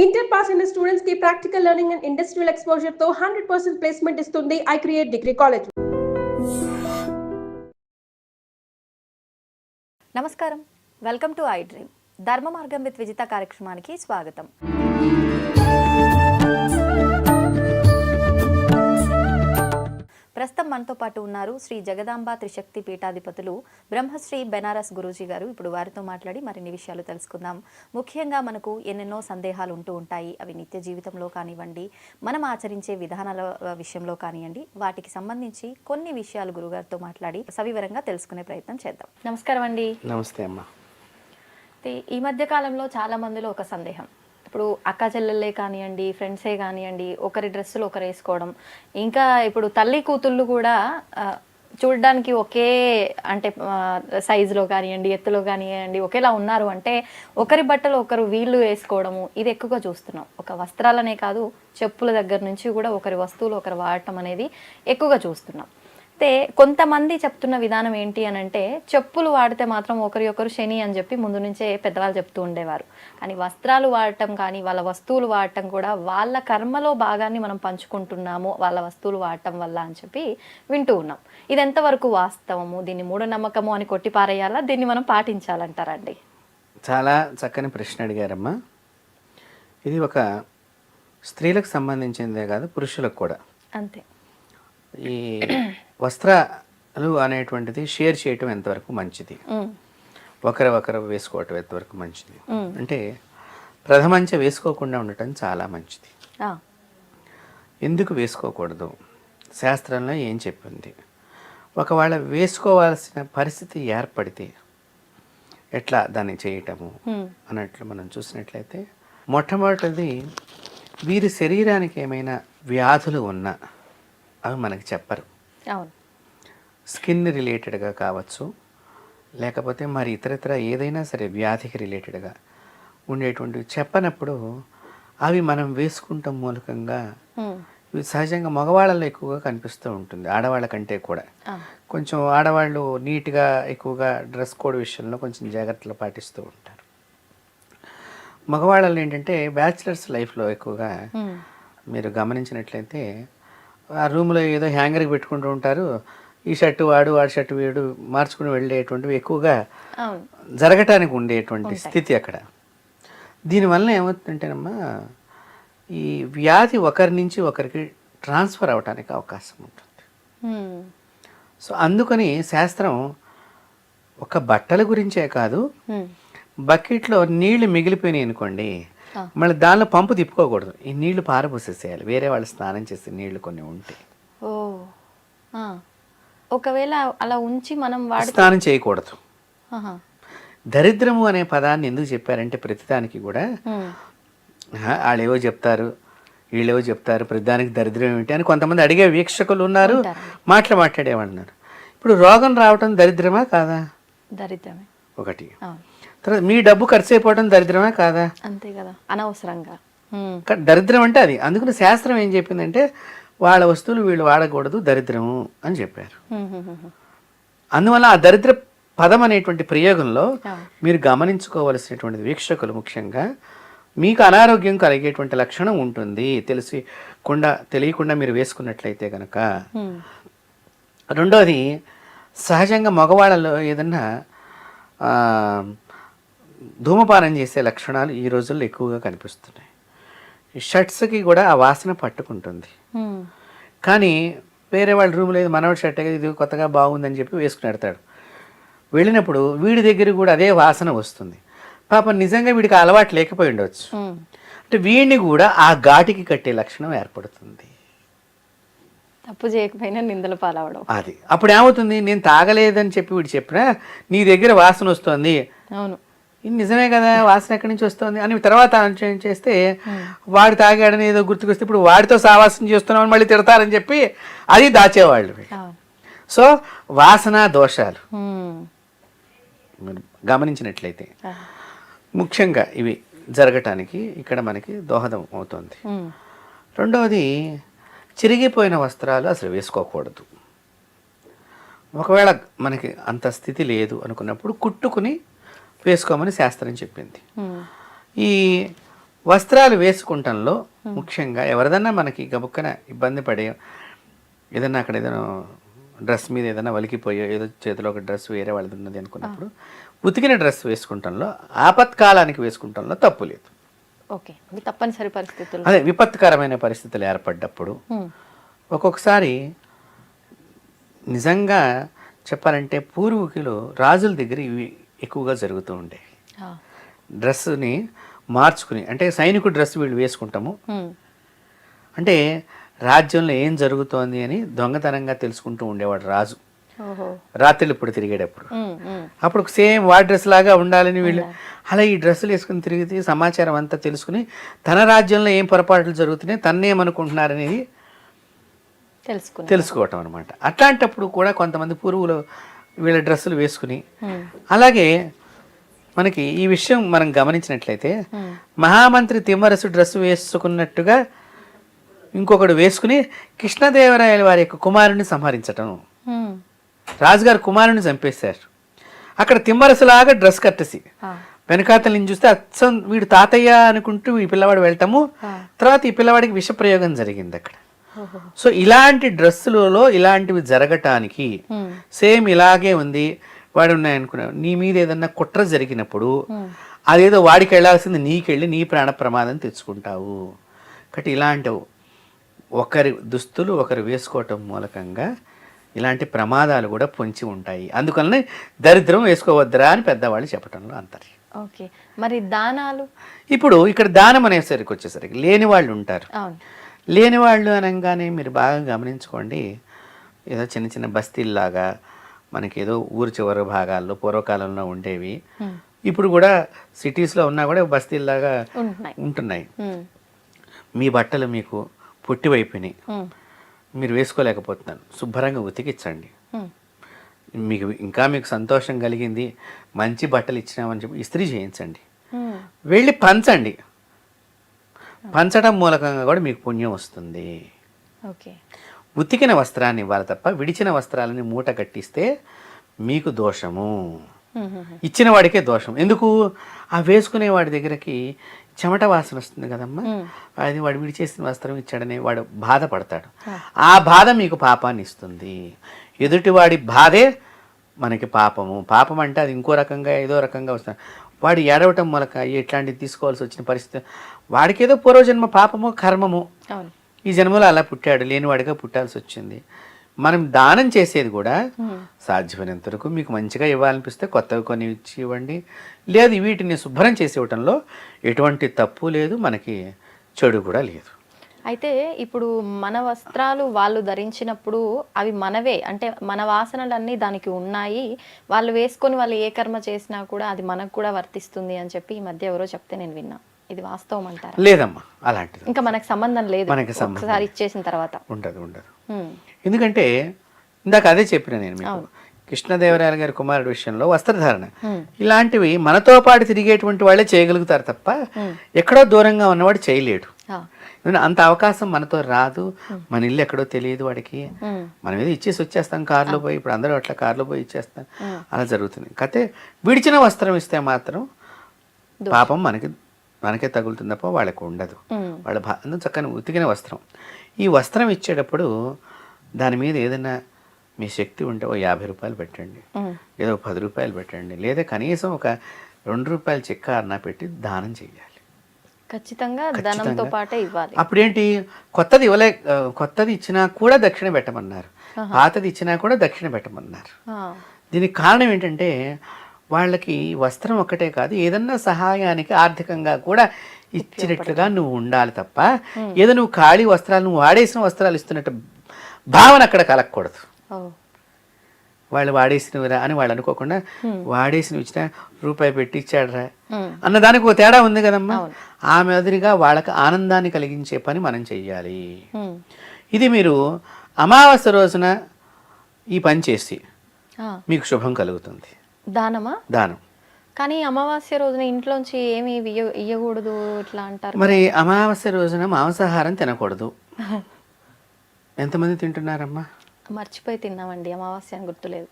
Inter pass అయిన students కి practical learning and industrial exposure తో 100% ప్లేస్మెంట్ ఇస్తుంది ఐ క్రియేట్ డిగ్రీ కాలేజ్. నమస్కారం, వెల్కమ్ టు ఐ డ్రీమ్. ధర్మ మార్గం విత్ విజిత కార్యక్రమానికి స్వాగతం. ప్రస్తుతం మనతో పాటు ఉన్నారు శ్రీ జగదాంబ త్రిశక్తి పీఠాధిపతులు బ్రహ్మశ్రీ బెనారస్ గురూజీ గారు. ఇప్పుడు వారితో మాట్లాడి మరిన్ని విషయాలు తెలుసుకుందాం. ముఖ్యంగా మనకు ఎన్నెన్నో సందేహాలు ఉంటూ ఉంటాయి. అవి నిత్య జీవితంలో కానివ్వండి, మనం ఆచరించే విధానాల విషయంలో కానివ్వండి, వాటికి సంబంధించి కొన్ని విషయాలు గురుగారితో మాట్లాడి సవివరంగా తెలుసుకునే ప్రయత్నం చేద్దాం. నమస్కారం అండి. నమస్తే అమ్మా. ఈ మధ్య కాలంలో చాలా మందిలో ఒక సందేహం, ఇప్పుడు అక్క చెల్లెళ్ళే కానివ్వండి, ఫ్రెండ్సే కానివ్వండి, ఒకరి డ్రెస్సులు ఒకరు వేసుకోవడం, ఇంకా ఇప్పుడు తల్లి కూతుళ్ళు కూడా చూడడానికి ఒకే అంటే సైజులో కానివ్వండి, ఎత్తులో కానివ్వండి ఒకేలా ఉన్నారు అంటే ఒకరి బట్టలు ఒకరు వీళ్ళు వేసుకోవడము, ఇది ఎక్కువగా చూస్తున్నాం. ఒక వస్త్రాలనే కాదు, చెప్పుల దగ్గర నుంచి కూడా ఒకరి వస్తువులు ఒకరు వాడటం అనేది ఎక్కువగా చూస్తున్నాం. అయితే కొంతమంది చెప్తున్న విధానం ఏంటి అని అంటే, చెప్పులు వాడితే మాత్రం ఒకరి ఒకరు శని అని చెప్పి ముందు నుంచే పెద్దవాళ్ళు చెప్తూ ఉండేవారు. కానీ వస్త్రాలు వాడటం కానీ వాళ్ళ వస్తువులు వాడటం కూడా వాళ్ళ కర్మలో భాగాన్ని మనం పంచుకుంటున్నాము వాళ్ళ వస్తువులు వాడటం వల్ల అని చెప్పి వింటూ ఉన్నాం. ఇది ఎంతవరకు వాస్తవము, దీన్ని మూఢనమ్మకము అని కొట్టిపారేయాలా, దీన్ని మనం పాటించాలంటారండి? చాలా చక్కని ప్రశ్న అడిగారమ్మా. ఇది ఒక స్త్రీలకు సంబంధించిందే కాదు, పురుషులకు కూడా అంతే. ఈ వస్త్రాలు అనేటువంటిది షేర్ చేయటం ఎంతవరకు మంచిది, ఒకరు వేసుకోవటం ఎంతవరకు మంచిది అంటే, ప్రథమంచ వేసుకోకుండా ఉండటం చాలా మంచిది. ఎందుకు వేసుకోకూడదు, శాస్త్రంలో ఏం చెప్పింది, ఒకవేళ వేసుకోవాల్సిన పరిస్థితి ఏర్పడితే ఎట్లా దాన్ని చేయటము అన్నట్లు మనం చూసినట్లయితే, మొట్టమొదటిది వీరి శరీరానికి ఏమైనా వ్యాధులు ఉన్నా అవి మనకి చెప్పరు. స్కిన్ రిలేటెడ్గా కావచ్చు, లేకపోతే మరి ఇతరత్ర ఏదైనా సరే వ్యాధికి రిలేటెడ్గా ఉండేటువంటివి చెప్పనప్పుడు అవి మనం వేసుకుంటాం మూలకంగా ఇవి సహజంగా మగవాళ్ళలో ఎక్కువగా కనిపిస్తూ ఉంటుంది, ఆడవాళ్ళ కంటే కూడా. కొంచెం ఆడవాళ్ళు నీట్గా ఎక్కువగా డ్రెస్ కోడ్ విషయంలో కొంచెం జాగ్రత్తలు పాటిస్తూ ఉంటారు. మగవాళ్ళలో ఏంటంటే బ్యాచిలర్స్ లైఫ్లో ఎక్కువగా మీరు గమనించినట్లయితే ఆ రూమ్లో ఏదో హ్యాంగర్కి పెట్టుకుంటూ ఉంటారు, ఈ షర్టు వాడు షర్టు వీడు మార్చుకుని వెళ్ళేటువంటివి ఎక్కువగా జరగటానికి ఉండేటువంటి స్థితి అక్కడ. దీనివల్ల ఏమవుతుందంటేనమ్మా, ఈ వ్యాధి ఒకరి నుంచి ఒకరికి ట్రాన్స్ఫర్ అవడానికి అవకాశం ఉంటుంది. సో అందుకని శాస్త్రం ఒక బట్టల గురించే కాదు, బకెట్లో నీళ్లు మిగిలిపోయినాయి అనుకోండి, మళ్ళీ దానిలో పంపు తిప్పుకోకూడదు, ఈ నీళ్లు పారబోసేసేయాలి, వేరే వాళ్ళు స్నానం చేసే నీళ్లు కొన్ని ఉంటాయి. ఒకవేళ అలా ఉంచి మనం స్నానం చేయకూడదు. దరిద్రము అనే పదాన్ని ఎందుకు చెప్పారంటే, ప్రతిదానికి కూడా వాళ్ళేవో చెప్తారు వీళ్ళేవో చెప్తారు, ప్రతిదానికి దరిద్రం ఏమిటి అని కొంతమంది అడిగే వీక్షకులు ఉన్నారు, మాట్లాడేవాళ్ళన్నారు. ఇప్పుడు రోగం రావటం దరిద్రమా కాదా? దరిద్రమే ఒకటి. తర్వాత మీ డబ్బు ఖర్చు అయిపోవడం దరిద్రమే కాదా? అంతే కదా, అనవసరంగా దరిద్రం అంటే అది. అందుకని శాస్త్రం ఏం చెప్పిందంటే, వాళ్ళ వస్తువులు వీళ్ళు వాడకూడదు, దరిద్రము అని చెప్పారు. అందువల్ల ఆ దరిద్ర పదం అనేటువంటి ప్రయోగంలో మీరు గమనించుకోవలసినటువంటి వీక్షకులు ముఖ్యంగా, మీకు అనారోగ్యం కలిగేటువంటి లక్షణం ఉంటుంది తెలియకుండా మీరు వేసుకున్నట్లయితే కనుక. రెండోది, సహజంగా మగవాళ్ళలో ఏదన్నా ధూమపానం చేసే లక్షణాలు ఈ రోజుల్లో ఎక్కువగా కనిపిస్తున్నాయి. ఈ షర్ట్స్కి కూడా ఆ వాసన పట్టుకుంటుంది. కానీ వేరే వాళ్ళ రూమ్లో ఏదో మనవాడి షర్ట్ ఇది కొత్తగా బాగుందని చెప్పి వేసుకుని పెడతాడు. వెళ్ళినప్పుడు వీడి దగ్గర కూడా అదే వాసన వస్తుంది. పాపం నిజంగా వీడికి అలవాటు లేకపోయి ఉండవచ్చు. అంటే వీడిని కూడా ఆ ఘాటికి కట్టే లక్షణం ఏర్పడుతుంది. తప్పు చేయకపోయినా నిందల పాలవడం. అది అప్పుడు ఏమవుతుంది, నేను తాగలేదని చెప్పి వీడు చెప్పినా నీ దగ్గర వాసన వస్తుంది, అవును ఇది నిజమే కదా, వాసన ఎక్కడి నుంచి వస్తుంది అని తర్వాత చేస్తే వాడు తాగాడని ఏదో గుర్తుకొస్తే ఇప్పుడు వాడితో సావాసం చేస్తున్నామని మళ్ళీ తిడతారని చెప్పి అది దాచేవాళ్ళు. సో వాసన దోషాలు గమనించినట్లయితే ముఖ్యంగా ఇవి జరగటానికి ఇక్కడ మనకి దోహదం అవుతుంది. రెండవది, చిరిగిపోయిన వస్త్రాలు అసలు వేసుకోకూడదు. ఒకవేళ మనకి అంత స్థితి లేదు అనుకున్నప్పుడు కుట్టుకుని వేసుకోమని శాస్త్రం చెప్పింది. ఈ వస్త్రాలు వేసుకుంటంలో ముఖ్యంగా ఎవరిదన్నా మనకి గబుక్కన ఇబ్బంది పడే ఏదన్నా అక్కడ ఏదైనా డ్రెస్ మీద ఏదైనా వలికిపోయో ఏదో చేతిలో ఒక డ్రెస్ వేరే వాళ్ళది ఉన్నది అనుకున్నప్పుడు ఉతికిన డ్రెస్ వేసుకుంటంలో ఆపత్కాలానికి వేసుకుంటంలో తప్పు లేదు. ఓకే, అది తప్పనిసరి పరిస్థితులు. అదే విపత్కరమైన పరిస్థితులు ఏర్పడ్డప్పుడు ఒక్కొక్కసారి నిజంగా చెప్పాలంటే పూర్వీకులు రాజుల దగ్గర ఇవి ఎక్కువగా జరుగుతూ ఉండేవి. డ్రెస్సుని మార్చుకుని అంటే సైనికుడు డ్రెస్ వీళ్ళు వేసుకుంటాము అంటే రాజ్యంలో ఏం జరుగుతోంది అని దొంగతనంగా తెలుసుకుంటూ ఉండేవాడు రాజు రాత్రులు ఇప్పుడు తిరిగేటప్పుడు. అప్పుడు సేమ్ వాడి డ్రెస్ లాగా ఉండాలని వీళ్ళు అలా ఈ డ్రెస్సులు వేసుకుని తిరిగితే సమాచారం అంతా తెలుసుకుని తన రాజ్యంలో ఏం పొరపాట్లు జరుగుతున్నాయి తన్నేమనుకుంటున్నారనేది తెలుసుకోవటం అనమాట. అట్లాంటప్పుడు కూడా కొంతమంది పూర్వులు వీళ్ళ డ్రెస్సులు వేసుకుని అలాగే మనకి ఈ విషయం మనం గమనించినట్లయితే మహామంత్రి తిమ్మరసు డ్రెస్సు వేసుకున్నట్టుగా ఇంకొకడు వేసుకుని కృష్ణదేవరాయల వారి యొక్క కుమారుని సంహరించటం. రాజుగారు కుమారుని చంపేశారు. అక్కడ తిమ్మరసులాగా డ్రెస్ కట్టేసి వెనకాతల నుంచి చూస్తే అచ్చం వీడు తాతయ్య అనుకుంటూ ఈ పిల్లవాడు వెళ్తాము. తర్వాత ఈ పిల్లవాడికి విషప్రయోగం జరిగింది అక్కడ. సో ఇలాంటి డ్రెస్సులలో ఇలాంటివి జరగటానికి సేమ్ ఇలాగే ఉంది వాడు ఉన్నాయనుకున్నావు. నీ మీద ఏదన్నా కుట్ర జరిగినప్పుడు అదేదో వాడికి వెళ్ళాల్సింది నీకెళ్ళి నీ ప్రాణ ప్రమాదం తెచ్చుకుంటావు. కాబట్టి ఇలాంటివి ఒకరి దుస్తులు ఒకరు వేసుకోవటం మూలకంగా ఇలాంటి ప్రమాదాలు కూడా పొంచి ఉంటాయి. అందుకనే దరిద్రం వేసుకోవద్దురా అని పెద్దవాళ్ళు చెప్పటంలో అంతర్యం. ఓకే, మరి దానాలు ఇప్పుడు ఇక్కడ దానం అనేసరికి వచ్చేసరికి లేని వాళ్ళు ఉంటారు. లేని వాళ్ళు అనగానే మీరు బాగా గమనించుకోండి, ఏదో చిన్న చిన్న బస్తీల్లాగా మనకి ఏదో ఊరు చివరి భాగాల్లో పూర్వకాలంలో ఉండేవి. ఇప్పుడు కూడా సిటీస్లో ఉన్నా కూడా బస్తీల్లాగా ఉంటున్నాయి. మీ బట్టలు మీకు పొట్టివైపోయినాయి, మీరు వేసుకోలేకపోతున్నాను, శుభ్రంగా ఉతికించండి. మీకు సంతోషం కలిగింది, మంచి బట్టలు ఇచ్చినామని చెప్పి ఇస్త్రీ చేయించండి, వెళ్ళి పంచండి. పంచడం మూలకంగా కూడా మీకు పుణ్యం వస్తుంది. ఓకే, ఉతికిన వస్త్రాన్ని ఇవ్వాలి తప్ప విడిచిన వస్త్రాలని మూట కట్టిస్తే మీకు దోషము, ఇచ్చిన వాడికే దోషం. ఎందుకు? ఆ వేసుకునే వాడి దగ్గరకి చెమట వాసన వస్తుంది కదమ్మా, అది వాడు విడిచేసిన వస్త్రం ఇచ్చాడని వాడు బాధపడతాడు. ఆ బాధ మీకు పాపాన్ని ఇస్తుంది. ఎదుటివాడి బాధే మనకి పాపము. పాపం అంటే అది ఇంకో రకంగా ఏదో రకంగా వస్తుంది. వాడు ఏడవటం మూలక ఇట్లాంటివి తీసుకోవాల్సి వచ్చిన పరిస్థితి, వాడికి ఏదో పూర్వజన్మ పాపము కర్మము, ఈ జన్మలో అలా పుట్టాడు, లేనివాడిగా పుట్టాల్సి వచ్చింది. మనం దానం చేసేది కూడా సాధ్యమైనంత వరకు మీకు మంచిగా ఇవ్వాలనిపిస్తే కొత్తవి కొన్ని ఇచ్చి ఇవ్వండి. లేదు వీటిని శుభ్రం చేసి ఇవ్వటంలో ఎటువంటి తప్పు లేదు, మనకి చెడు కూడా లేదు. అయితే ఇప్పుడు మన వస్త్రాలు వాళ్ళు ధరించినప్పుడు అవి మనవే, అంటే మన వాసనలన్నీ దానికి ఉన్నాయి, వాళ్ళు వేసుకొని వాళ్ళు ఏ కర్మ చేసినా కూడా అది మనకు కూడా వర్తిస్తుంది అని చెప్పి ఈ మధ్య ఎవరో చెప్తే నేను విన్నా. ఇది వాస్తవం అంటారా? లేదమ్మా, అలాంటిది ఇంకా మనకు సంబంధం లేదు, ఒకసారి ఇచ్చేసిన తర్వాత ఉండదు. ఎందుకంటే ఇందాక అదే చెప్పిన నేను మీకు, కృష్ణదేవరాయల గారి కుమారుడు విషయంలో వస్త్రధారణ ఇలాంటివి మనతో పాటు తిరిగేటువంటి వాళ్ళే చేయగలుగుతారు తప్ప ఎక్కడో దూరంగా ఉన్నవాడు చేయలేడు. అంత అవకాశం మనతో రాదు. మన ఇల్లు ఎక్కడో తెలియదు వాడికి. మనం ఏదో ఇచ్చేసి వచ్చేస్తాం కారులో పోయి, ఇప్పుడు అందరూ అట్లా కారులో పోయి ఇచ్చేస్తాం, అలా జరుగుతుంది. కాకపోతే విడిచిన వస్త్రం ఇస్తే మాత్రం పాపం మనకే తగులుతుంది తప్ప వాళ్ళకు ఉండదు. వాళ్ళ అందుకు చక్కని ఉతికిన వస్త్రం. ఈ వస్త్రం ఇచ్చేటప్పుడు దాని మీద ఏదైనా మీ శక్తి ఉంటే ఓ 50 రూపాయలు పెట్టండి, ఏదో 10 రూపాయలు పెట్టండి, లేదా కనీసం ఒక 2 రూపాయల చెక్క అన్నా పెట్టి దానం చేయాలి. ఖచ్చితంగా ధనంతో పాటే ఇవ్వాలి. అప్పుడేంటి, కొత్తది ఇచ్చినా కూడా దక్షిణ పెట్టమన్నారు, పాతది ఇచ్చినా కూడా దక్షిణ పెట్టమన్నారు. దీనికి కారణం ఏంటంటే వాళ్ళకి వస్త్రం ఒక్కటే కాదు, ఏదన్నా సహాయానికి ఆర్థికంగా కూడా ఇచ్చినట్లుగా నువ్వు ఉండాలి తప్ప ఏదో నువ్వు ఖాళీ వస్త్రాలు, నువ్వు వాడేసిన వస్త్రాలు ఇస్తున్నట్టు భావన అక్కడ కలగకూడదు. వాళ్ళు వాడేసినవిరా అని వాళ్ళు అనుకోకుండా వాడేసినవి ఇచ్చిన రూపాయి పెట్టి ఇచ్చాడరా అన్నదానికి ఒక తేడా ఉంది కదమ్మా. ఆ మాదిరిగా వాళ్ళకి ఆనందాన్ని కలిగించే పని మనం చెయ్యాలి. ఇది మీరు అమావాస్య రోజున ఈ పని చేసి మీకు శుభం కలుగుతుంది. దానమా? దానం. కానీ అమావాస్య రోజున ఇంట్లోంచి ఏమి ఇయ్యకూడదు ఇట్లా అంటారు. మరి అమావాస్య రోజున మాంసాహారం తినకూడదు. ఎంతమంది తింటున్నారమ్మా? మర్చిపోయి తిన్నామండి, అమావాస్య అని గుర్తులేదు.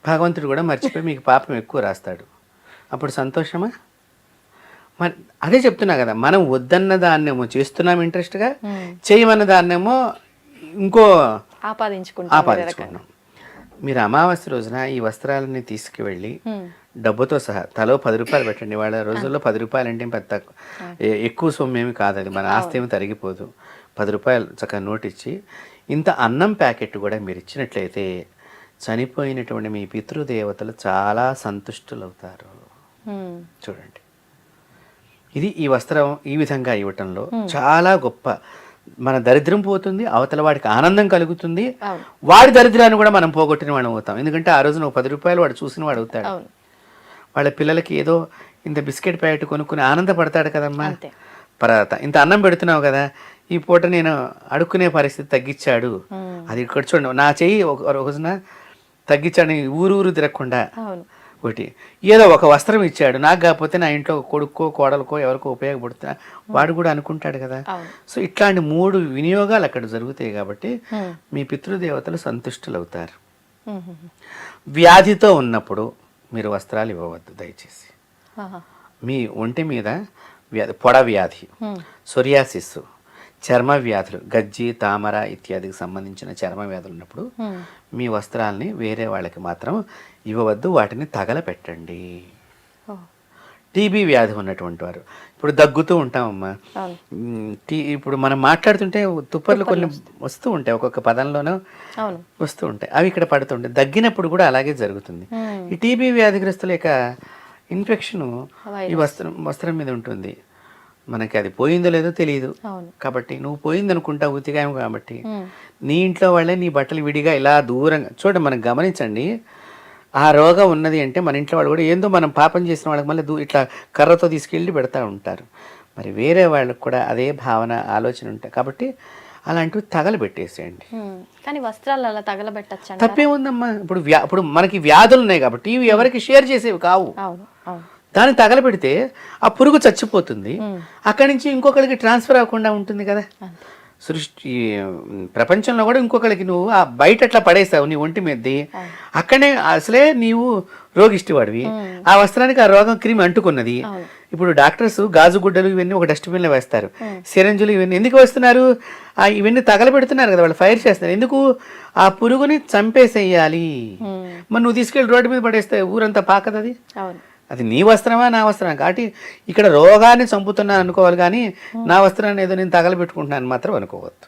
భగవంతుడు కూడా మర్చిపోయి మీకు పాపం ఎక్కువ రాస్తాడు. అప్పుడు సంతోషమా? మరి అదే చెప్తున్నా కదా, మనం వద్దన్న దాన్నేమో చేస్తున్నాం ఇంట్రెస్ట్గా, చేయమన్న దాన్నేమో ఇంకో ఆపాదించుకున్నాం. మీరు అమావాస్య రోజున ఈ వస్త్రాలని తీసుకువెళ్ళి డబ్బుతో సహా తలో 10 రూపాయలు పెట్టండి. వాళ్ళ రోజుల్లో 10 రూపాయలు అంటే పెద్ద ఎక్కువ సొమ్ము ఏమి కాదు, అది మన ఆస్తి ఏమి తరిగిపోదు. 10 రూపాయలు చక్కగా నోట్ ఇచ్చి ఇంత అన్నం ప్యాకెట్ కూడా మీరు ఇచ్చినట్లయితే చనిపోయినటువంటి మీ పితృదేవతలు చాలా సంతుష్టులవుతారు. చూడండి, ఇది ఈ వస్త్రం ఈ విధంగా ఇవ్వటంలో చాలా గొప్ప. మన దరిద్రం పోతుంది, అవతల వాడికి ఆనందం కలుగుతుంది, వాడి దరిద్రాన్ని కూడా మనం పోగొట్టిన వాడు అవుతాం. ఎందుకంటే ఆ రోజు నువ్వు 10 రూపాయలు వాడు చూసిన వాడు అవుతాడు. వాళ్ళ పిల్లలకి ఏదో ఇంత బిస్కెట్ ప్యాకెట్ కొనుక్కుని ఆనందపడతాడు కదమ్మా. ఇంత అన్నం పెడుతున్నావు కదా, ఈ పూట నేను అడుక్కునే పరిస్థితి తగ్గించాడు. అది ఇక్కడ చూడండి, నా చెయ్యి ఒక రోజున తగ్గించాడు, ఊరు తిరగకుండా. ఒకటి ఏదో ఒక వస్త్రం ఇచ్చాడు, నాకు కాకపోతే నా ఇంట్లో కొడుకో కోడలకో ఎవరికో ఉపయోగపడుతున్నా వాడు కూడా అనుకుంటాడు కదా. సో ఇట్లాంటి 3 వినియోగాలు అక్కడ జరుగుతాయి కాబట్టి మీ పితృదేవతలు సంతుష్టులు అవుతారు. వ్యాధితో ఉన్నప్పుడు మీరు వస్త్రాలు ఇవ్వవద్దు దయచేసి. మీ ఒంటి మీద పొడ వ్యాధి, సొరియాసిస్, చర్మ వ్యాధులు, గజ్జి, తామర ఇత్యాదికి సంబంధించిన చర్మ వ్యాధులు ఉన్నప్పుడు మీ వస్త్రాలని వేరే వాళ్ళకి మాత్రం ఇవ్వవద్దు, వాటిని తగలపెట్టండి. టీబీ వ్యాధి ఉన్నటువంటి వారు, ఇప్పుడు దగ్గుతూ ఉంటామమ్మా, ఇప్పుడు మనం మాట్లాడుతుంటే తుప్పర్లు కొన్ని వస్తూ ఉంటాయి, ఒక్కొక్క పదంలోనూ వస్తూ ఉంటాయి, అవి ఇక్కడ పడుతుంటాయి. దగ్గినప్పుడు కూడా అలాగే జరుగుతుంది. ఈ టీబీ వ్యాధిగ్రస్తుల యొక్క ఇన్ఫెక్షన్ ఈ వస్త్రం మీద ఉంటుంది. మనకి అది పోయిందో లేదో తెలియదు కాబట్టి నువ్వు పోయింది అనుకుంటా ఉతికాము కాబట్టి నీ ఇంట్లో వాళ్ళే నీ బట్టలు విడిగా ఇలా దూరంగా చూడండి. మనం గమనించండి, ఆ రోగం ఉన్నది అంటే మన ఇంట్లో వాళ్ళు కూడా ఏందో మనం పాపం చేసిన వాళ్ళకి మళ్ళీ ఇట్లా కర్రతో తీసుకెళ్ళి పెడతా ఉంటారు. మరి వేరే వాళ్ళకి కూడా అదే భావన ఆలోచన ఉంటాయి కాబట్టి అలాంటివి తగలబెట్టేసేయండి. కానీ వస్త్రాలు అలా తగలబెట్టచ్చు, తప్పేముందమ్మా. ఇప్పుడు మనకి వ్యాధులు ఉన్నాయి కాబట్టి ఇవి ఎవరికి షేర్ చేసేవి కావు. దాన్ని తగలబెడితే ఆ పురుగు చచ్చిపోతుంది, అక్కడి నుంచి ఇంకొకరికి ట్రాన్స్ఫర్ అవ్వకుండా ఉంటుంది కదా. సృష్టి ప్రపంచంలో కూడా ఇంకొకరికి నువ్వు ఆ బయట అట్లా పడేసావు నీ ఒంటి మీదది, అక్కడే అసలే నీవు రోగిష్టివాడివి, ఆ వస్త్రానికి ఆ రోగం క్రిమి అంటుకున్నది. ఇప్పుడు డాక్టర్స్ గాజు గుడ్డలు ఇవన్నీ ఒక డస్ట్బిన్లో వేస్తారు, సిరంజులు ఇవన్నీ ఎందుకు వేస్తున్నారు? ఇవన్నీ తగలబెడుతున్నారు కదా, వాళ్ళు ఫైర్ చేస్తున్నారు. ఎందుకు? ఆ పురుగుని చంపేసేయాలి. మరి నువ్వు తీసుకెళ్ళి రోడ్డు మీద పడేస్తే ఊరంతా పాకదు. అది నీ వస్త్రమా నా వస్త్రమా కాబట్టి ఇక్కడ రోగాన్ని చంపుతున్నాను అనుకోవాలి, కానీ నా వస్త్రాన్ని ఏదో నేను తగలబెట్టుకుంటున్నాను మాత్రం అనుకోవద్దు.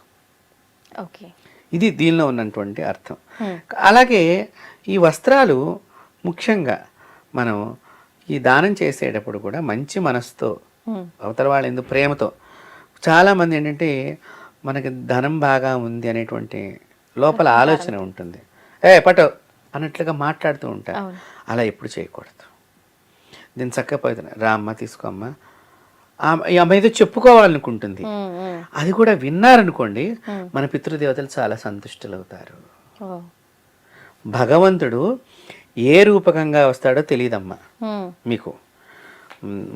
ఇది దీనిలో ఉన్నటువంటి అర్థం. అలాగే ఈ వస్త్రాలు ముఖ్యంగా మనం ఈ దానం చేసేటప్పుడు కూడా మంచి మనసుతో, అవతల వాళ్ళు ఎందుకు ప్రేమతో. చాలామంది ఏంటంటే మనకి ధనం బాగా ఉంది అనేటువంటి లోపల ఆలోచన ఉంటుంది, పటో అన్నట్లుగా మాట్లాడుతూ ఉంటారు. అలా ఎప్పుడు చేయకూడదు. దీన్ని చక్కగా పోతున్నా, రా అమ్మ తీసుకోమ్మా, ఈ అమ్మాయి ఏదో చెప్పుకోవాలనుకుంటుంది, అది కూడా విన్నారనుకోండి మన పితృదేవతలు చాలా సంతుష్టులు అవుతారు. భగవంతుడు ఏ రూపకంగా వస్తాడో తెలియదమ్మా మీకు.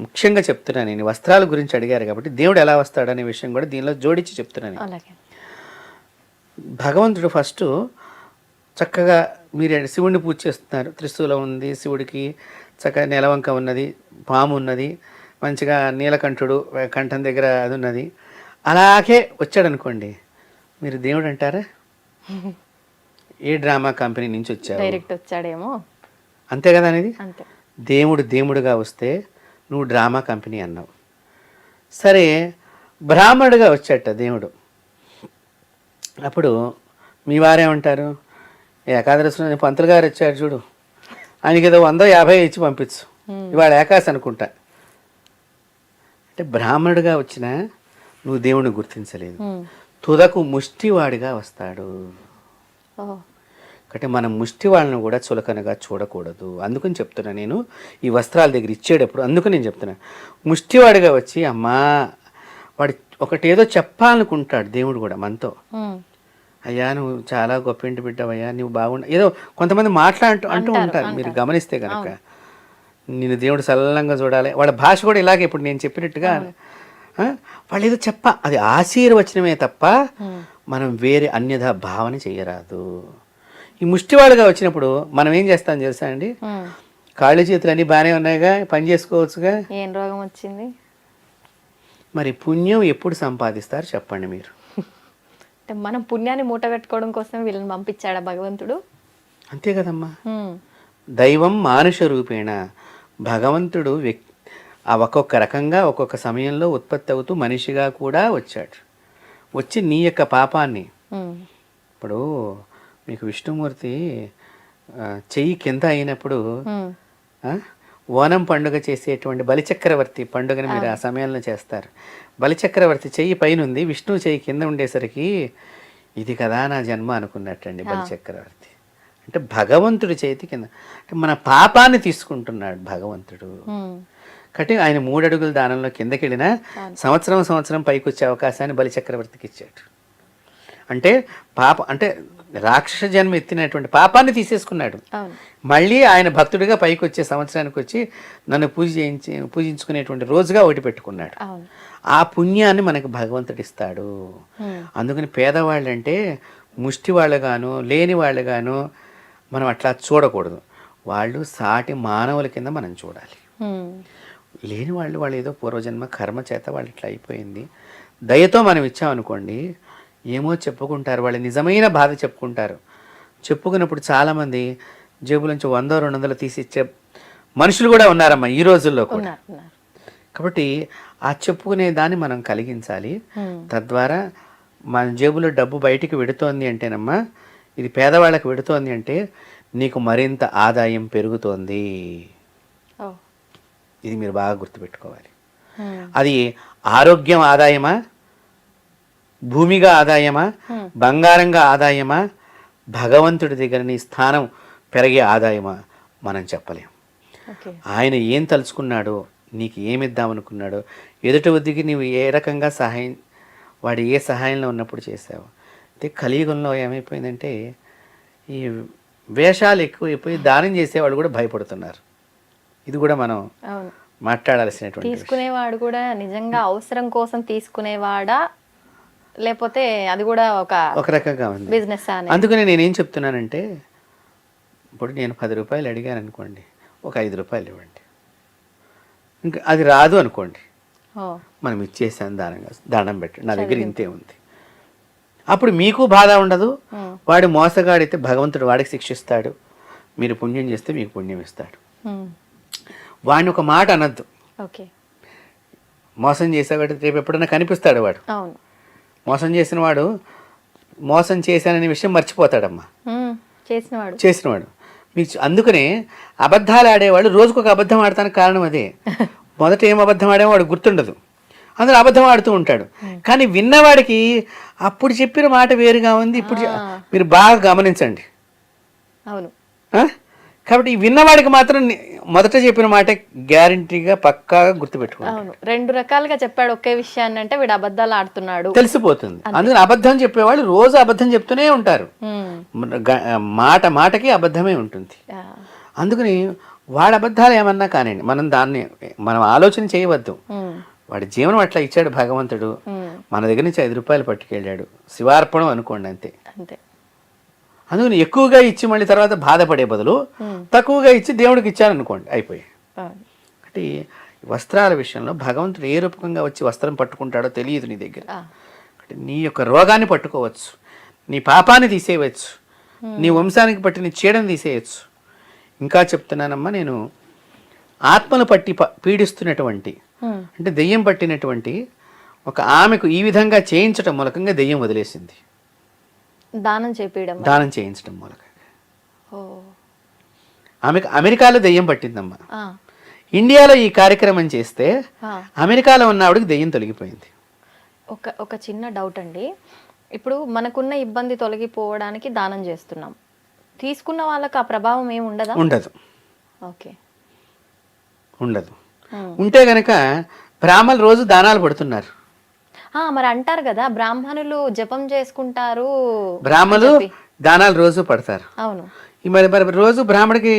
ముఖ్యంగా చెప్తున్నాను, నేను వస్త్రాల గురించి అడిగారు కాబట్టి దేవుడు ఎలా వస్తాడనే విషయం కూడా దీనిలో జోడించి చెప్తున్నాను. భగవంతుడు ఫస్ట్ చక్కగా మీరు శివుడిని పూజ చేస్తున్నారు, త్రిశూలం ఉంది శివుడికి, చక్కగా నెలవంక ఉన్నది, పాము ఉన్నది, మంచిగా నీలకంఠుడు కంఠం దగ్గర అది ఉన్నది, అలాగే వచ్చాడు అనుకోండి, మీరు దేవుడు అంటారా? ఏ డ్రామా కంపెనీ నుంచి వచ్చావు, డైరెక్ట్ వచ్చాడేమో, అంతే కదా అనేది. దేవుడు దేవుడుగా వస్తే నువ్వు డ్రామా కంపెనీ అన్నావు. సరే, బ్రాహ్మణుడిగా వచ్చాట దేవుడు, అప్పుడు మీ వారేమంటారు? ఏకాదశి పంతులు గారు వచ్చారు చూడు, ఆయనకి ఏదో 150 ఇచ్చి పంపించు, ఇవాళ ఏకాదశి అనుకుంటా అంటే బ్రాహ్మణుడిగా వచ్చినా నువ్వు దేవుడిని గుర్తించలేదు, తుదకు ముష్టివాడిగా వస్తాడు. కాబట్టి మనం ముష్టి వాళ్ళని కూడా చులకనగా చూడకూడదు. అందుకని చెప్తున్నా నేను ఈ వస్త్రాల దగ్గర ఇచ్చేటప్పుడు, అందుకని నేను చెప్తున్నా, ముష్టివాడిగా వచ్చి అమ్మా వాడు ఒకటేదో చెప్పాలనుకుంటాడు దేవుడు కూడా మనతో, అయ్యా నువ్వు చాలా గొప్ప ఇంటి బిడ్డవయ్యా, నువ్వు బాగుండ ఏదో కొంతమంది అంటూ ఉంటారు. మీరు గమనిస్తే కనుక నేను దేవుడు సల్లంగా చూడాలి, వాళ్ళ భాష కూడా ఇలాగే ఇప్పుడు నేను చెప్పినట్టుగా వాళ్ళు ఏదో అది ఆశీర్వచనమే తప్ప మనం వేరే అన్యథా భావన చేయరాదు. ఈ ముష్టివాడుగా వచ్చినప్పుడు మనం ఏం చేస్తాం తెలుసా అండి, కాళ్ళు చేతులు అన్నీ బాగానే ఉన్నాయిగా, పని చేసుకోవచ్చుగా, ఏం రోగం వచ్చింది మరి పుణ్యం ఎప్పుడు సంపాదిస్తారు చెప్పండి మీరు? అంటే మనం పుణ్యాన్ని మూటగట్టుకోవడం కోసం వీళ్ళని పంపించాడా భగవంతుడు? అంతే కదమ్మా. దైవం మానుష రూపేణ, భగవంతుడు ఒక్కొక్క రకంగా ఒక్కొక్క సమయంలో ఉత్పత్తి అవుతూ మనిషిగా కూడా వచ్చాడు. వచ్చి నీ యొక్క పాపాన్ని, ఇప్పుడు మీకు విష్ణుమూర్తి చెయ్యి కింద అయినప్పుడు ఓనం పండుగ చేసేటువంటి బలిచక్రవర్తి పండుగని మీరు ఆ సమయంలో చేస్తారు. బలిచక్రవర్తి చెయ్యి పైన ఉంది, విష్ణువు చెయ్యి కింద ఉండేసరికి ఇది కదా నా జన్మ అనుకున్నట్టండి బలిచక్రవర్తి. అంటే భగవంతుడి చేతి కింద, అంటే మన పాపాన్ని తీసుకుంటున్నాడు భగవంతుడు. కాబట్టి ఆయన 3 అడుగుల దానంలో కిందకి వెళ్ళినా సంవత్సరం పైకి వచ్చే అవకాశాన్ని బలిచక్రవర్తికి ఇచ్చాడు. అంటే అంటే రాక్షస జన్మ ఎత్తినటువంటి పాపాన్ని తీసేసుకున్నాడు. మళ్ళీ ఆయన భక్తుడిగా పైకి వచ్చే సంవత్సరానికి వచ్చి నన్ను పూజించుకునేటువంటి రోజుగా ఒకటి పెట్టుకున్నాడు. ఆ పుణ్యాన్ని మనకు భగవంతుడు ఇస్తాడు. అందుకని పేదవాళ్ళు అంటే ముష్టి వాళ్ళుగాను లేని వాళ్ళుగాను మనం అట్లా చూడకూడదు. వాళ్ళు సాటి మానవుల కింద మనం చూడాలి. లేని వాళ్ళు ఏదో పూర్వజన్మ కర్మ చేత వాళ్ళు ఇట్లా అయిపోయింది, దయతో మనం ఇచ్చామనుకోండి ఏమో చెప్పుకుంటారు, వాళ్ళు నిజమైన బాధ చెప్పుకుంటారు. చెప్పుకున్నప్పుడు చాలామంది జేబులోంచి 100-200 తీసి ఇచ్చే మనుషులు కూడా ఉన్నారమ్మా ఈ రోజుల్లో కూడా. కాబట్టి ఆ చెప్పుకునే దాన్ని మనం కలిగించాలి. తద్వారా మన జేబులో డబ్బు బయటికి వెడుతోంది అంటేనమ్మా, ఇది పేదవాళ్ళకి వెడుతోంది అంటే నీకు మరింత ఆదాయం పెరుగుతోంది. ఇది మీరు బాగా గుర్తుపెట్టుకోవాలి. అది ఆరోగ్యం ఆదాయమా, భూమిగా ఆదాయమా, బంగారంగా ఆదాయమా, భగవంతుడి దగ్గర నీ స్థానం పెరిగే ఆదాయమా మనం చెప్పలేం. ఆయన ఏం తలుచుకున్నాడో, నీకు ఏమిద్దామనుకున్నాడో, ఎదుటి వద్దకి నీవు ఏ రకంగా సహాయం, వాడు ఏ సహాయంలో ఉన్నప్పుడు చేసావు. అంటే కలియుగంలో ఏమైపోయిందంటే ఈ వేషాలు ఎక్కువైపోయి దానం చేసేవాళ్ళు కూడా భయపడుతున్నారు. ఇది కూడా మనం మాట్లాడాల్సినటువంటి. తీసుకునేవాడు కూడా నిజంగా అవసరం కోసం తీసుకునేవాడా, లేకపోతే అది కూడా ఒక రకంగా ఉంది బిజినెస్. అందుకని నేనేం చెప్తున్నానంటే, ఇప్పుడు నేను 10 రూపాయలు అడిగాను అనుకోండి, ఒక 5 రూపాయలు ఇవ్వండి. ఇంకా అది రాదు అనుకోండి, మనం ఇచ్చేసాను దానం పెట్టి నా దగ్గర ఇంతే ఉంది. అప్పుడు మీకు బాధ ఉండదు. వాడు మోసగాడైతే భగవంతుడు వాడికి శిక్షిస్తాడు, మీరు పుణ్యం చేస్తే మీకు పుణ్యం ఇస్తాడు. వాడిని ఒక మాట అనద్దు. మోసం చేసేవాడు రేపు ఎప్పుడైనా కనిపిస్తాడు. వాడు మోసం చేసిన వాడు మోసం చేశాననే విషయం మర్చిపోతాడమ్మా చేసినవాడు. మీకు అందుకనే అబద్ధాలు ఆడేవాడు రోజుకొక అబద్ధం ఆడటానికి కారణం అదే. మొదట ఏం అబద్ధం ఆడేమో వాడు గుర్తుండదు, అందులో అబద్ధం ఆడుతూ ఉంటాడు. కానీ విన్నవాడికి అప్పుడు చెప్పిన మాట వేరుగా ఉంది, ఇప్పుడు మీరు బాగా గమనించండి. కాబట్టి విన్నవాడికి మాత్రం మొదట చెప్పిన మాట గ్యారంటీగా పక్కాగా గుర్తుపెట్టుకోండి. 2 రకాలుగా చెప్పాడు ఒకే విషయాన్ని అంటే వీడు అబద్ధాలు ఆడుతున్నాడు తెలిసిపోతుంది. అందుకని అబద్ధం చెప్పేవాళ్ళు రోజు అబద్ధం చెప్తూనే ఉంటారు. మాటకి అబద్ధమే ఉంటుంది. అందుకని వాడి అబద్ధాలు ఏమన్నా కానివ్వండి, మనం ఆలోచన చేయవద్దు. వాడి జీవనం అట్లా ఇచ్చాడు భగవంతుడు, మన దగ్గర నుంచి 5 రూపాయలు పట్టుకెళ్ళాడు, శివార్పణం అనుకోండి అంతే. అందుకని ఎక్కువగా ఇచ్చి మళ్ళీ తర్వాత బాధపడే బదులు తక్కువగా ఇచ్చి దేవుడికి ఇచ్చాను అనుకోండి, అయిపోయి. అంటే వస్త్రాల విషయంలో భగవంతుడు ఏ రూపకంగా వచ్చి వస్త్రం పట్టుకుంటాడో తెలియదు నీ దగ్గర. అంటే నీ యొక్క రోగాన్ని పట్టుకోవచ్చు, నీ పాపాన్ని తీసేయవచ్చు, నీ వంశానికి పట్టిన చీడని తీసేయచ్చు. ఇంకా చెప్తున్నానమ్మా, నేను ఆత్మను పట్టి పీడిస్తున్నటువంటి, అంటే దెయ్యం పట్టినటువంటి ఒక ఆమెకు ఈ విధంగా చేయించటం మూలకంగా దెయ్యం వదిలేసింది. దానం చేయించడం మూలకంగా ఆమెకు అమెరికాలో దెయ్యం పట్టిందమ్మా. ఇండియాలో ఈ కార్యక్రమం చేస్తే అమెరికాలో ఉన్న ఆవిడకి దెయ్యం తొలగిపోయింది. ఒక చిన్న డౌట్ అండి, ఇప్పుడు మనకున్న ఇబ్బంది తొలగిపోవడానికి దానం చేస్తున్నాం, తీసుకున్న వాళ్ళకి ఆ ప్రభావం ఏమి ఉండదా? ఉండదు. ఓకే, ఉండదు. ఉంటే గనక బ్రాహ్మణులు రోజు దానాలు పడుతున్నారు. మరి అంటారు కదా బ్రాహ్మణులు జపం చేసుకుంటారు, బ్రాహ్మణులు దానాలు రోజు పడతారు. అవును, మరి రోజు బ్రాహ్మడికి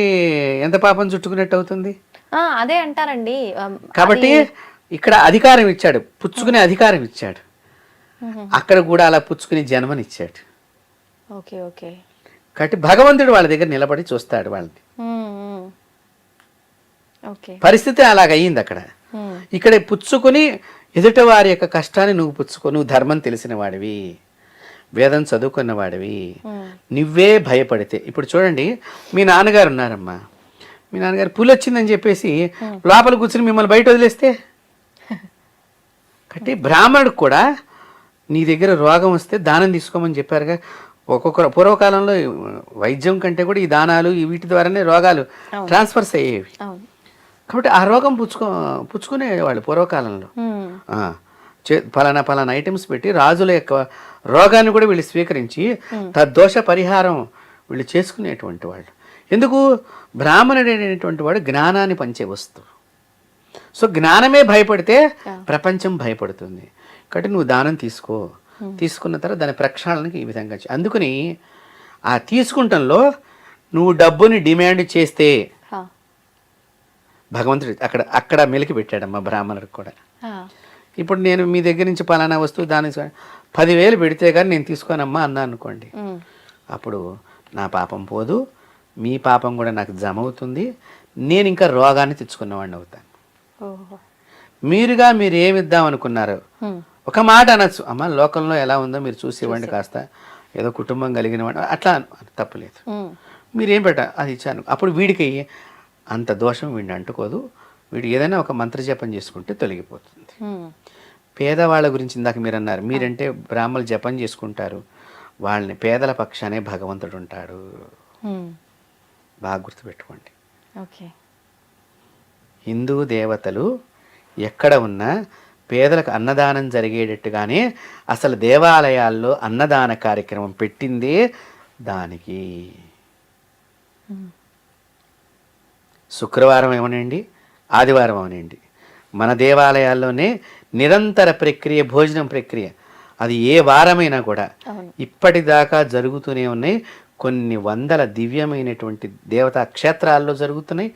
ఎంత పాపం చుట్టుకున్నట్టు అవుతుంది? అదే అంటారండి. కాబట్టి ఇక్కడ అధికారం ఇచ్చాడు, పుచ్చుకునే అధికారం ఇచ్చాడు, అక్కడ కూడా అలా పుచ్చుకునే జన్మనిచ్చాడు. Okay okay. కాబట్టి భగవంతుడు వాళ్ళ దగ్గర నిలబడి చూస్తాడు వాళ్ళని. పరిస్థితి అలాగ అయ్యింది అక్కడ. ఇక్కడ పుచ్చుకుని ఎదుట వారి యొక్క కష్టాన్ని నువ్వు పుచ్చుకో. నువ్వు ధర్మం తెలిసిన వాడివి, వేదం చదువుకున్న వాడివి, నువ్వే భయపడితే. ఇప్పుడు చూడండి, మీ నాన్నగారు ఉన్నారమ్మా, మీ నాన్నగారు పులి వచ్చిందని చెప్పేసి లోపల కూర్చుని మిమ్మల్ని బయట వదిలేస్తే, కాబట్టి బ్రాహ్మణుడికి కూడా నీ దగ్గర రోగం వస్తే దానం తీసుకోమని చెప్పారుగా. ఒక్కొక్క పూర్వకాలంలో వైద్యం కంటే కూడా ఈ దానాలు ఈ వీటి ద్వారానే రోగాలు ట్రాన్స్ఫర్స్ అయ్యేవి. కాబట్టి ఆ రోగం పుచ్చుకునేవాళ్ళు పూర్వకాలంలో. పలానా ఐటమ్స్ పెట్టి రాజుల యొక్క రోగాన్ని కూడా వీళ్ళు స్వీకరించి తద్దోష పరిహారం వీళ్ళు చేసుకునేటువంటి వాళ్ళు. ఎందుకు? బ్రాహ్మణుడు అనేటువంటి వాడు జ్ఞానాన్ని పంచే వస్తువు. సో జ్ఞానమే భయపడితే ప్రపంచం భయపడుతుంది. కాబట్టి నువ్వు దానం తీసుకో, తీసుకున్న తర్వాత దాని ప్రక్షాళనకి ఈ విధంగా అందుకని ఆ తీసుకుంటంలో నువ్వు డబ్బుని డిమాండ్ చేస్తే భగవంతుడు అక్కడ మెలికి పెట్టాడమ్మా బ్రాహ్మణుడికి కూడా. ఇప్పుడు నేను మీ దగ్గర నుంచి పలానా వస్తువు దాని 10,000 పెడితే కానీ నేను తీసుకోనమ్మా అన్నా అనుకోండి, అప్పుడు నా పాపం పోదు, మీ పాపం కూడా నాకు జమ అవుతుంది, నేను ఇంకా రోగాన్ని తెచ్చుకున్నవాడిని అవుతాను. మీరు ఏమిద్దాం అనుకున్నారు ఒక మాట అనొచ్చు, అమ్మ లోకంలో ఎలా ఉందో మీరు చూసి ఇవ్వండి, కాస్త ఏదో కుటుంబం కలిగిన వాడు అట్లా తప్పులేదు. మీరేం అది ఇచ్చాను. అప్పుడు వీడికి అంత దోషం వీడిని అంటుకోదు, వీడు ఏదైనా ఒక మంత్రజపం చేసుకుంటే తొలగిపోతుంది. పేదవాళ్ళ గురించి ఇందాక మీరు అన్నారు, మీరంటే బ్రాహ్మణులు జపం చేసుకుంటారు, వాళ్ళని పేదల పక్షానే భగవంతుడు ఉంటాడు. బాగా గుర్తుపెట్టుకోండి. హిందూ దేవతలు ఎక్కడ ఉన్నా పేదలకు అన్నదానం జరిగేటట్టుగానే అసలు దేవాలయాల్లో అన్నదాన కార్యక్రమం పెట్టిందే దానికి. శుక్రవారం ఏమనండి, ఆదివారం అవనండి, మన దేవాలయాల్లోనే నిరంతర ప్రక్రియ, భోజనం ప్రక్రియ, అది ఏ వారమైనా కూడా ఇప్పటిదాకా జరుగుతూనే ఉన్నాయి. కొన్ని వందల దివ్యమైనటువంటి దేవతా క్షేత్రాల్లో జరుగుతున్నాయి,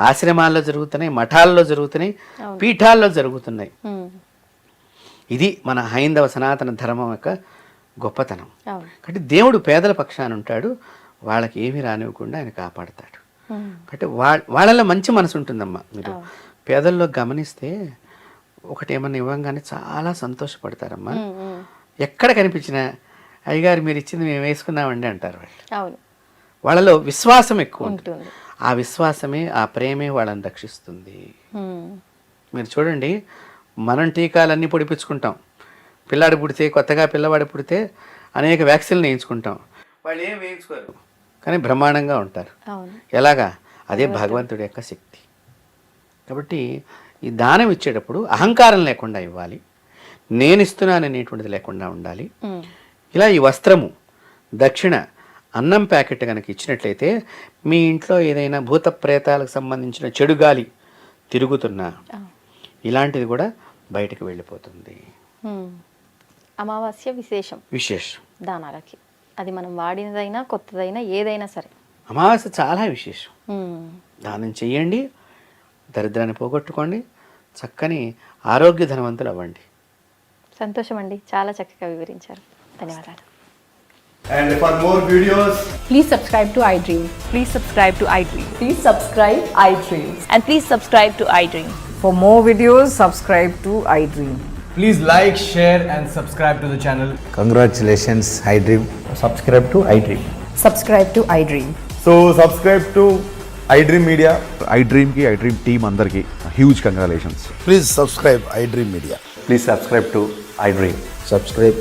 ఆశ్రమాల్లో జరుగుతున్నాయి, మఠాల్లో జరుగుతున్నాయి, పీఠాల్లో జరుగుతున్నాయి. ఇది మన హైందవ సనాతన ధర్మం యొక్క గొప్పతనం. కాబట్టి దేవుడు పేదల పక్షాన ఉంటాడు, వాళ్ళకి ఏమీ రానివ్వకుండా ఆయన కాపాడతాడు. కాబట్టి వాళ్ళలో మంచి మనసు ఉంటుందమ్మా. మీరు పేదల్లో గమనిస్తే ఒకటి ఏమన్నా ఇవ్వగానే చాలా సంతోషపడతారమ్మా. ఎక్కడ కనిపించినా అయ్యగారు మీరు ఇచ్చింది మేము వేసుకున్నామండి అంటారు వాళ్ళు. వాళ్ళలో విశ్వాసం ఎక్కువ ఉంటుంది. ఆ విశ్వాసమే, ఆ ప్రేమే వాళ్ళని రక్షిస్తుంది. మీరు చూడండి, మనం టీకాలన్నీ పొడిపించుకుంటాం, పిల్లాడు పుడితే, కొత్తగా పిల్లవాడు పుడితే అనేక వ్యాక్సిన్లు వేయించుకుంటాం, వాళ్ళు ఏం వేయించుకోరు కానీ బ్రహ్మాండంగా ఉంటారు. ఎలాగా? అదే భగవంతుడి యొక్క శక్తి. కాబట్టి ఈ దానం ఇచ్చేటప్పుడు అహంకారం లేకుండా ఇవ్వాలి, నేను ఇస్తున్నాను అనేటువంటిది లేకుండా ఉండాలి. ఇలా ఈ వస్త్రము, దక్షిణ, అన్నం ప్యాకెట్ కనుక ఇచ్చినట్లయితే మీ ఇంట్లో ఏదైనా భూత ప్రేతాలకు సంబంధించిన చెడు గాలి తిరుగుతున్నా ఇలాంటిది కూడా బయటకు వెళ్ళిపోతుంది. అమావాస్య విశేషం దానాలకి, అది మనం వాడినదైనా కొత్తదైనా ఏదైనా సరే అమావాస్య చాలా విశేషం. దానం చెయ్యండి, దరిద్రాన్ని పోగొట్టుకోండి, చక్కని ఆరోగ్య ధనవంతులు అవ్వండి. సంతోషం అండి, చాలా చక్కగా వివరించారు. ధన్యవాదాలు. And for more videos, please subscribe to iDream. Please subscribe to iDream. Please subscribe iDream. And please subscribe to iDream. For more videos, subscribe to iDream. please like, share and subscribe to the channel. Congratulations, iDream. Subscribe to iDream. Subscribe to iDream. So subscribe to iDream Media. iDream ki iDream team andarki huge congratulations. Please subscribe iDream Media. Please subscribe to iDream. Subscribe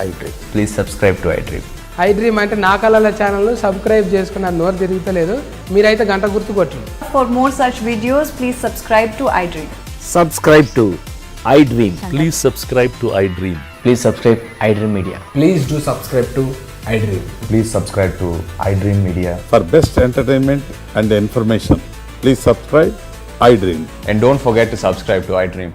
iDream. Please subscribe to iDream. iDream అంటే నా కళల channel subscribe చేసుకున్న నోరు తిరుగుతలేదు, మీరైతే గంట గుర్తు కొట్టండి. For more such videos, please subscribe to iDream. Subscribe to iDream. Please subscribe to iDream. Please subscribe iDream Media. Please do subscribe to iDream. Please subscribe to iDream Media. For best entertainment and information, please subscribe iDream. And don't forget to subscribe to iDream.